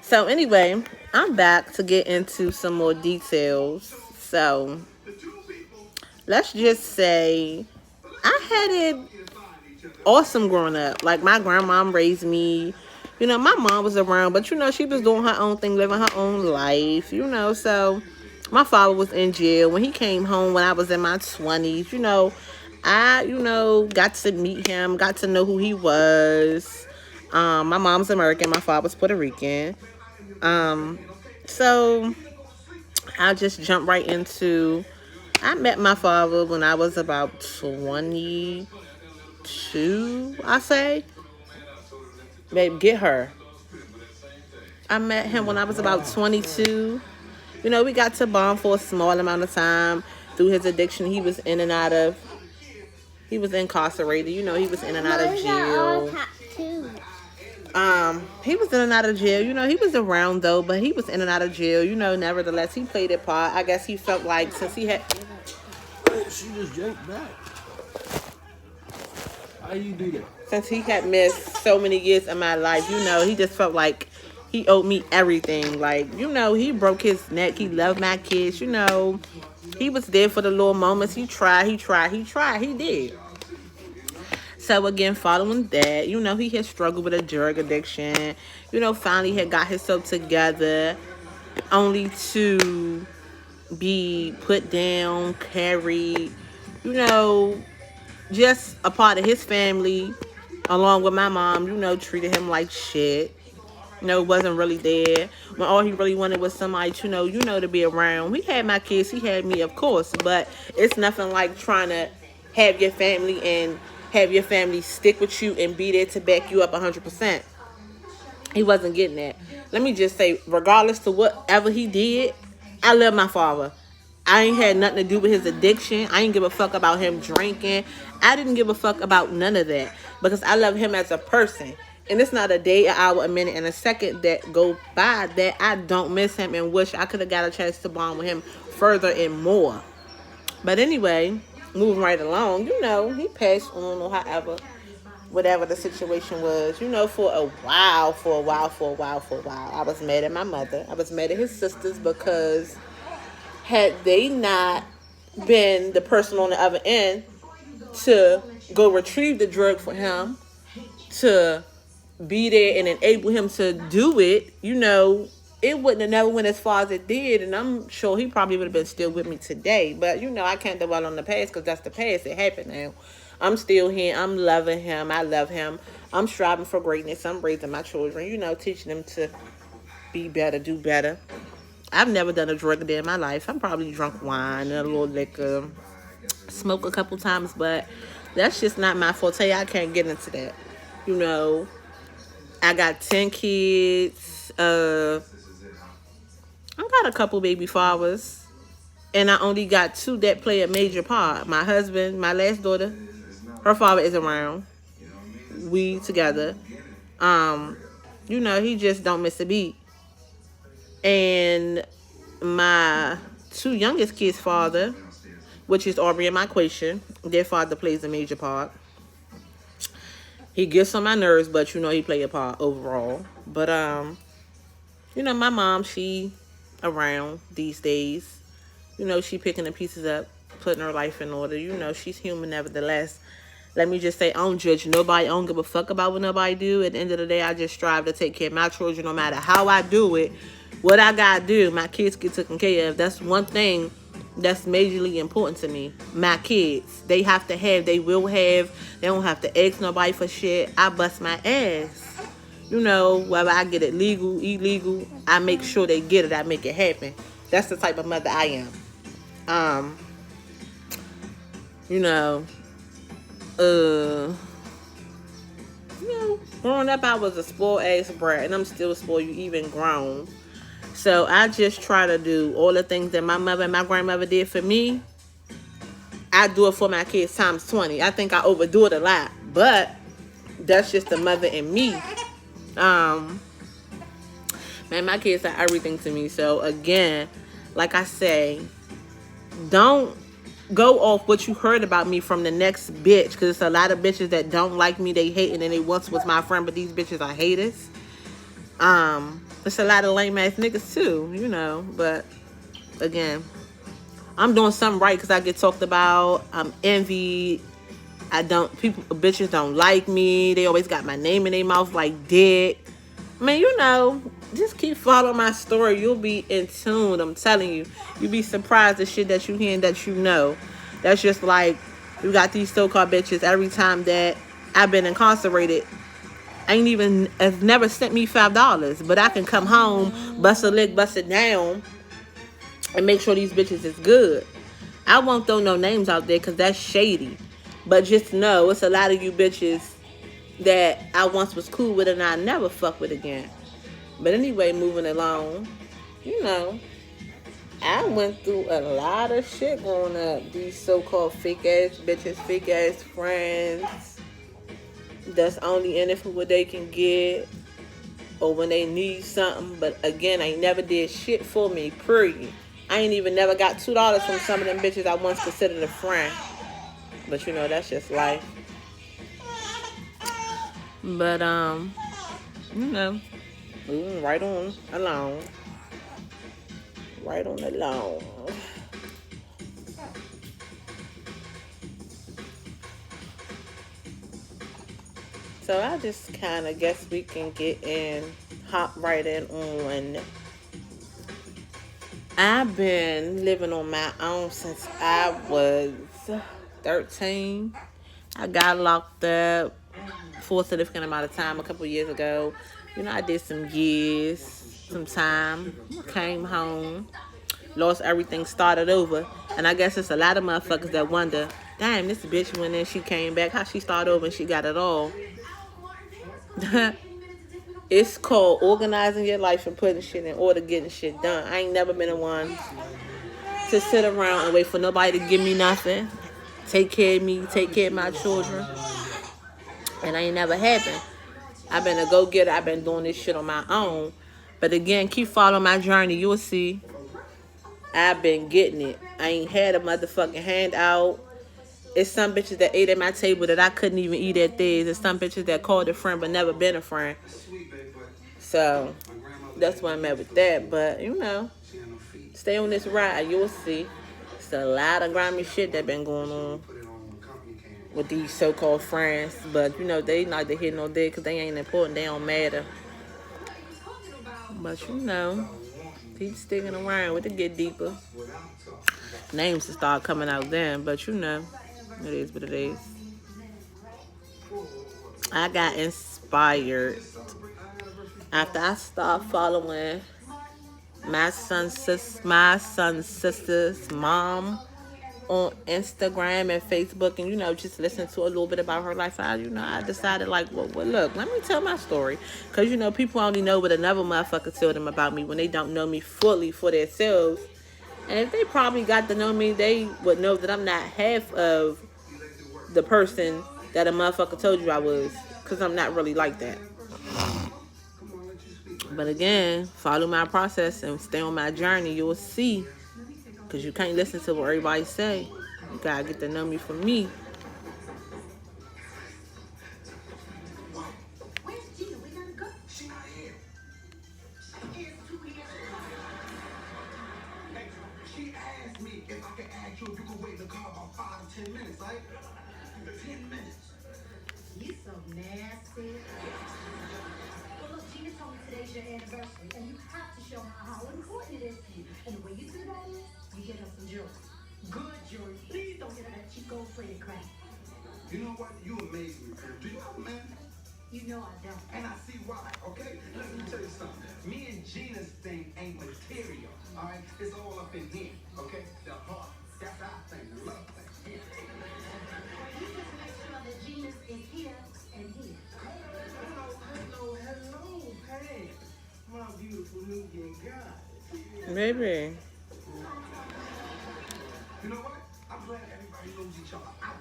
So anyway, I'm back to get into some more details. So let's just say I had it awesome growing up. Like my grandmom raised me. My mom was around, but she was doing her own thing, living her own life. So my father was in jail when he came home when I was in my 20s. I got to meet him, got to know who he was. My mom's American, my father's Puerto Rican. Um, so I'll just jump right into. I met my father when I was about 22. I say, babe, get her. I met him when I was about 22. We got to bond for a small amount of time through his addiction. He was in and out of. He was incarcerated. He was in and out of jail. He was in and out of jail. He was around though, but he was in and out of jail. Nevertheless, he played a part. I guess he felt like since he had. She just yanked back. How you do that? Since he had missed so many years of my life, he just felt like he owed me everything. Like, he broke his neck. He loved my kids. He was there for the little moments. He tried. He did. So again, following that, he had struggled with a drug addiction. Finally had got himself together, only to be put down, carried, just a part of his family, along with my mom, treated him like shit. Wasn't really there. When all he really wanted was somebody to be around. He had my kids, he had me, of course, but it's nothing like trying to have your family and have your family stick with you and be there to back you up 100%. He wasn't getting that. Let me just say, regardless to whatever he did, I love my father. I ain't had nothing to do with his addiction. I ain't give a fuck about him drinking. I didn't give a fuck about none of that because I love him as a person. And it's not a day, an hour, a minute, and a second that go by that I don't miss him and wish I could have got a chance to bond with him further and more. But anyway, moving right along, he passed on or however, whatever the situation was, for a while. I was mad at my mother. I was mad at his sisters because had they not been the person on the other end to go retrieve the drug for him, to be there and enable him to do it, it wouldn't have never went as far as it did, and I'm sure he probably would have been still with me today. But I can't dwell on the past because that's the past. It happened now. I'm still here. I'm loving him. I love him. I'm striving for greatness. I'm raising my children, teaching them to be better, do better. I've never done a drug a day in my life. I'm probably drunk wine and a little liquor, smoke a couple times, but that's just not my forte. I can't get into that. I got 10 kids. I got a couple baby fathers, and I only got 2 that play a major part. My husband, my last daughter, her father is around. We together. He just don't miss a beat. And my 2 youngest kids' father, which is Aubrey and Marquation, their father plays a major part. He gets on my nerves, but he play a part overall. But my mom, she around these days. She picking the pieces up, putting her life in order. She's human nevertheless. Let me just say, I don't judge nobody. I don't give a fuck about what nobody do. At the end of the day, I just strive to take care of my children no matter how I do it. What I gotta do, my kids get taken care of. That's one thing that's majorly important to me. My kids, they have to have, they will have. They don't have to ask nobody for shit. I bust my ass. Whether I get it legal, illegal, I make sure they get it. I make it happen. That's the type of mother I am. Growing up, I was a spoiled ass brat, and I'm still spoiled, you even grown. So I just try to do all the things that my mother and my grandmother did for me. I do it for my kids times 20. I think I overdo it a lot, but that's just the mother in me. Man, my kids are everything to me. So again, like I say, don't go off what you heard about me from the next bitch, because it's a lot of bitches that don't like me. They hating, and they once was my friend, but these bitches are haters. It's a lot of lame ass niggas too, you know. But again, I'm doing something right because I get talked about. I'm envied. Bitches don't like me. They always got my name in their mouth like dick. I mean, you know, just keep following my story. You'll be in tune. I'm telling you. You'll be surprised the shit that you hear and that you know. That's just like, you got these so-called bitches every time that I've been incarcerated. Has never sent me $5. But I can come home, bust a lick, bust it down, and make sure these bitches is good. I won't throw no names out there because that's shady. But just know, it's a lot of you bitches that I once was cool with and I never fuck with again. But anyway, moving along, you know, I went through a lot of shit growing up. These so-called fake ass bitches, fake ass friends that's only in it for what they can get or when they need something. But again, I never did shit for me, period. I ain't even never got $2 from some of them bitches I once considered a friend. But you know, that's just life. But you know, moving right on along. Right on along. So I just kind of guess we can hop right in on. I've been living on my own since I was 13. I got locked up for a significant amount of time a couple years ago. You know, I did some years, some time. Came home, lost everything, started over. And I guess it's a lot of motherfuckers that wonder, damn, this bitch went in, she came back, how she started over and she got it all. It's called organizing your life and putting shit in order, getting shit done. I ain't never been the one to sit around and wait for nobody to give me nothing. Take care of me, take care of my children. And I ain't never happened. I've been a go-getter. I've been doing this shit on my own. But again, keep following my journey. You'll see. I've been getting it. I ain't had a motherfucking handout. It's some bitches that ate at my table that I couldn't even eat at theirs. There's some bitches that called a friend but never been a friend. So, that's why I'm at with that. But, you know, stay on this ride. You'll see. It's a lot of grimy shit that been going on with these so-called friends. But, you know, they neither here nor there because they ain't important. They don't matter. But, you know, keep sticking around with it get deeper. Names to start coming out then. But, you know, it is what it is. I got inspired after I started following my son's sister's mom on Instagram and Facebook, and you know, just listen to a little bit about her life. I decided like, well, look, let me tell my story, because you know, people only know what another motherfucker tell them about me when they don't know me fully for themselves. And if they probably got to know me, they would know that I'm not half of the person that a motherfucker told you I was, because I'm not really like that. But again, follow my process and stay on my journey. You'll see. Because you can't listen to what everybody say. You gotta get to know me for me. She asked me if I could ask you if you could wait in the car about 5 to 10 minutes, right? 10 minutes. You so nasty. Well, look, Gina told me today's your anniversary, and you have to show her how important it is to you. And the way you do that is, you get her some jewelry. Good jewelry. Please don't get her that cheap gold-plated crap. You know what? You amaze me, Pam. Do you have a man? You know I don't. And I see why, okay? Let me tell you something. Me and Gina's thing ain't material, all right? It's all up in here, okay? The heart. That's our thing, the love thing. You just make sure that Gina's is here and here. Hello, Pam. My beautiful Nubian God. Maybe. You know what? I'm glad everybody knows each other out.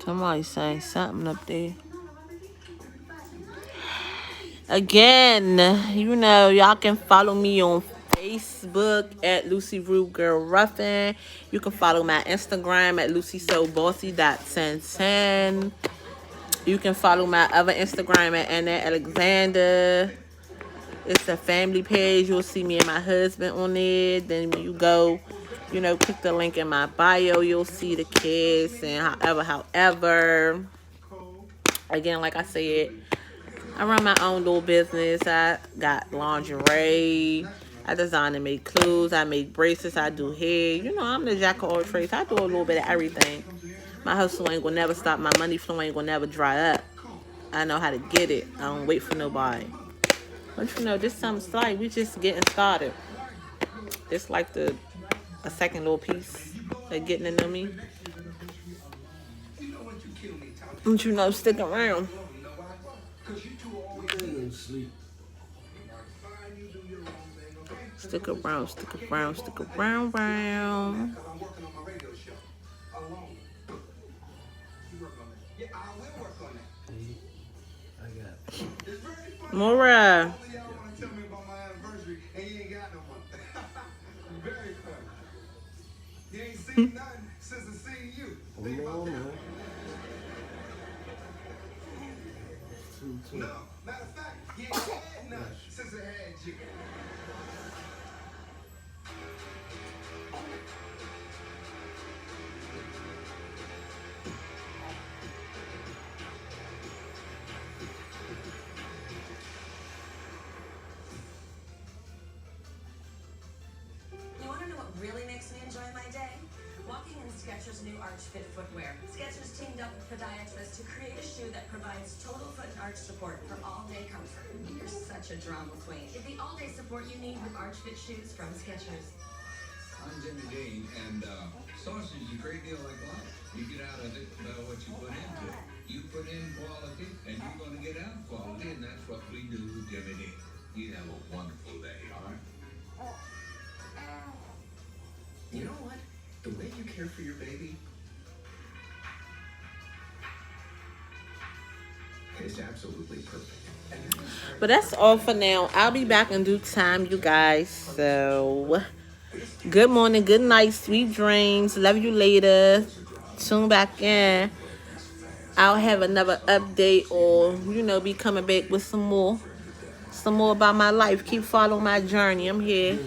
Somebody saying something up there. Again, you know, y'all can follow me on Facebook at Lucy Rue Girl Ruffin. You can follow my Instagram at LucySoBossy.1010. You can follow my other Instagram at Anna Alexander. It's a family page. You'll see me and my husband on there. Then when you go, you know, click the link in my bio, you'll see the kids and however. Again, like I said, I run my own little business. I got lingerie. I design and make clothes. I make bracelets. I do hair. You know, I'm the jack of all trades. I do a little bit of everything. My hustle ain't gonna never stop. My money flow ain't gonna never dry up. I know how to get it. I don't wait for nobody. But you know, this something slight. We just getting started. It's like a second little piece of getting to know me. Don't you know, stick around. Sleep. Stick around, stick around, stick around, round. I'm working on my radio show alone. You work on that. Yeah, I will work on that. I got It's very funny. Mora. All of y'all want to tell me about my anniversary and you ain't got no one. Very funny. You ain't seen nothing since I seen you. Think about no, that. man. No, matter of fact, you ain't had nothing since I had you. You want to know what really makes me enjoy my day? Walking in Skechers' new Arch Fit footwear. Skechers teamed up with podiatrists to create a shoe that provides total foot and arch support for all-day comfort. You're such a drama queen. It's the all-day support you need with Arch Fit shoes from Skechers. I'm Jimmy Dean, and sausage is a great deal like life. You get out of it what you put into it. You put in quality, and you're going to get out quality, and that's what we do with Jimmy Dean. You have a wonderful day, all right? You know what? The way you care for your baby is absolutely perfect. But that's all for now. I'll be back in due time, you guys. So, good morning, good night, sweet dreams. Love you later. Tune back in. I'll have another update or, you know, be coming back with some more about my life. Keep following my journey. I'm here.